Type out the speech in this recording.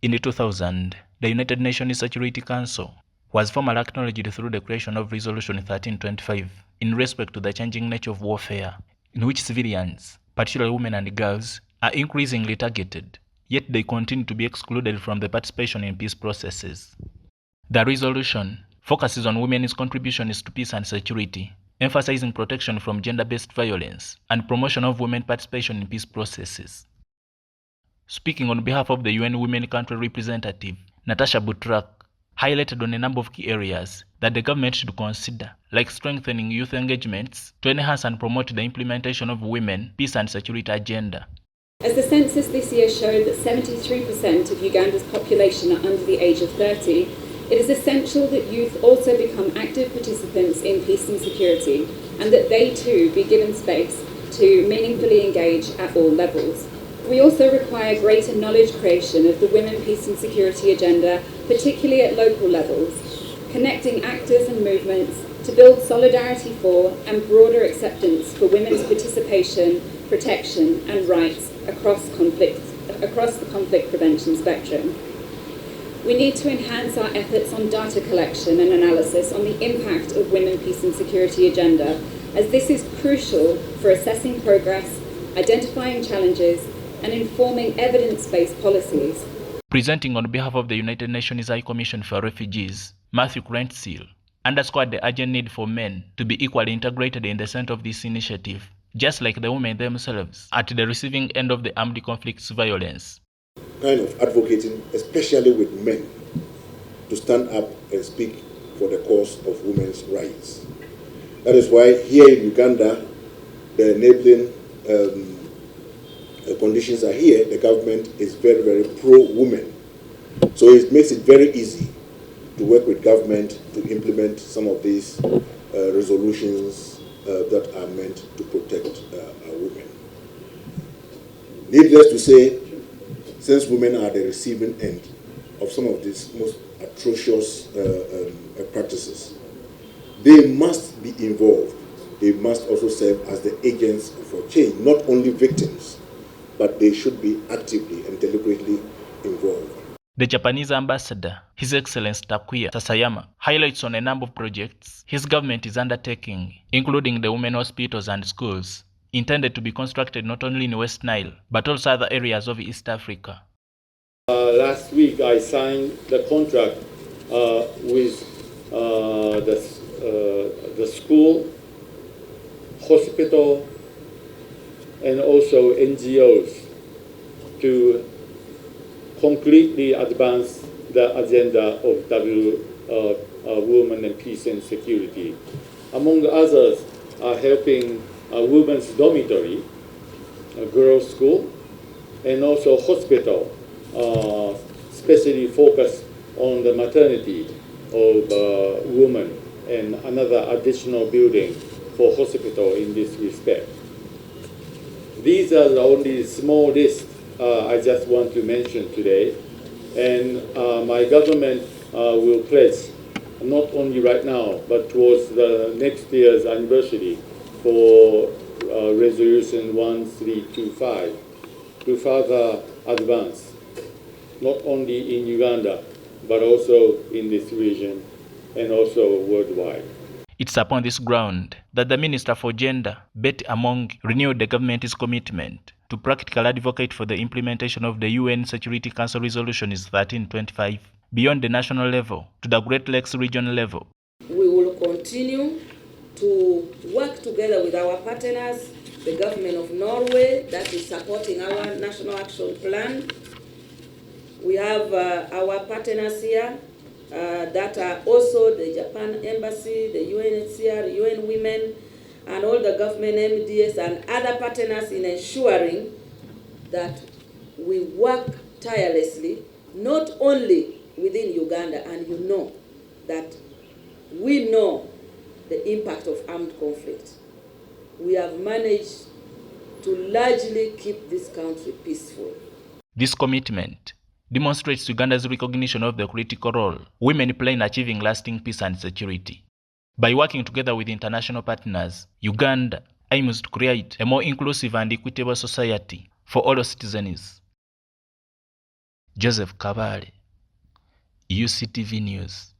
In 2000, the United Nations Security Council was formally acknowledged through the creation of Resolution 1325 in respect to the changing nature of warfare, in which civilians, particularly women and girls, are increasingly targeted, yet they continue to be excluded from the participation in peace processes. The resolution focuses on women's contributions to peace and security, emphasizing protection from gender-based violence and promotion of women's participation in peace processes. Speaking on behalf of the UN Women Country Representative, Natasha Butrak highlighted on a number of key areas that the government should consider, like strengthening youth engagements to enhance and promote the implementation of women, peace and security agenda. As the census this year showed that 73% of Uganda's population are under the age of 30, it is essential that youth also become active participants in peace and security, and that they too be given space to meaningfully engage at all levels. We also require greater knowledge creation of the Women, Peace and Security agenda, particularly at local levels, connecting actors and movements to build solidarity for and broader acceptance for women's participation, protection and rights across the conflict prevention spectrum. We need to enhance our efforts on data collection and analysis on the impact of Women, Peace and Security agenda, as this is crucial for assessing progress, identifying challenges, and informing evidence-based policies. Presenting on behalf of the United Nations High Commission for Refugees, Matthew Crentseal underscored the urgent need for men to be equally integrated in the center of this initiative, just like the women themselves, at the receiving end of the armed conflict's violence. Kind of advocating, especially with men, to stand up and speak for the cause of women's rights. That is why here in Uganda, the enabling conditions are here. The government is very, very pro-women. So it makes it very easy to work with government to implement some of these resolutions that are meant to protect our women. Needless to say, since women are the receiving end of some of these most atrocious practices, they must be involved. They must also serve as the agents for change, not only victims, but they should be actively and deliberately involved. The Japanese ambassador, His Excellency Takuya Sasayama, highlights on a number of projects his government is undertaking, including the women hospitals and schools, intended to be constructed not only in West Nile, but also other areas of East Africa. Last week I signed the contract with the school, hospital, and also NGOs to concretely advance the agenda of women and peace and security. Among others, helping a women's dormitory, a girls' school, and also hospital, especially focused on the maternity of women, and another additional building for hospital in this respect. These are the only small list I just want to mention today, and my government will pledge, not only right now, but towards the next year's anniversary for Resolution 1325 to further advance, not only in Uganda, but also in this region and also worldwide. It's upon this ground that the Minister for Gender, Betty Amongi, renewed the government's commitment to practically advocate for the implementation of the UN Security Council Resolution 1325 beyond the national level to the Great Lakes region level. We will continue to work together with our partners, the government of Norway that is supporting our national action plan. We have our partners here that are also the Japan Embassy, the UNSCR, UN Women, and all the government MDS and other partners in ensuring that we work tirelessly, not only within Uganda, and you know that we know the impact of armed conflict. We have managed to largely keep this country peaceful. This commitment demonstrates Uganda's recognition of the critical role women play in achieving lasting peace and security. By working together with international partners, Uganda aims to create a more inclusive and equitable society for all citizens. Joseph Kabale, UCTV News.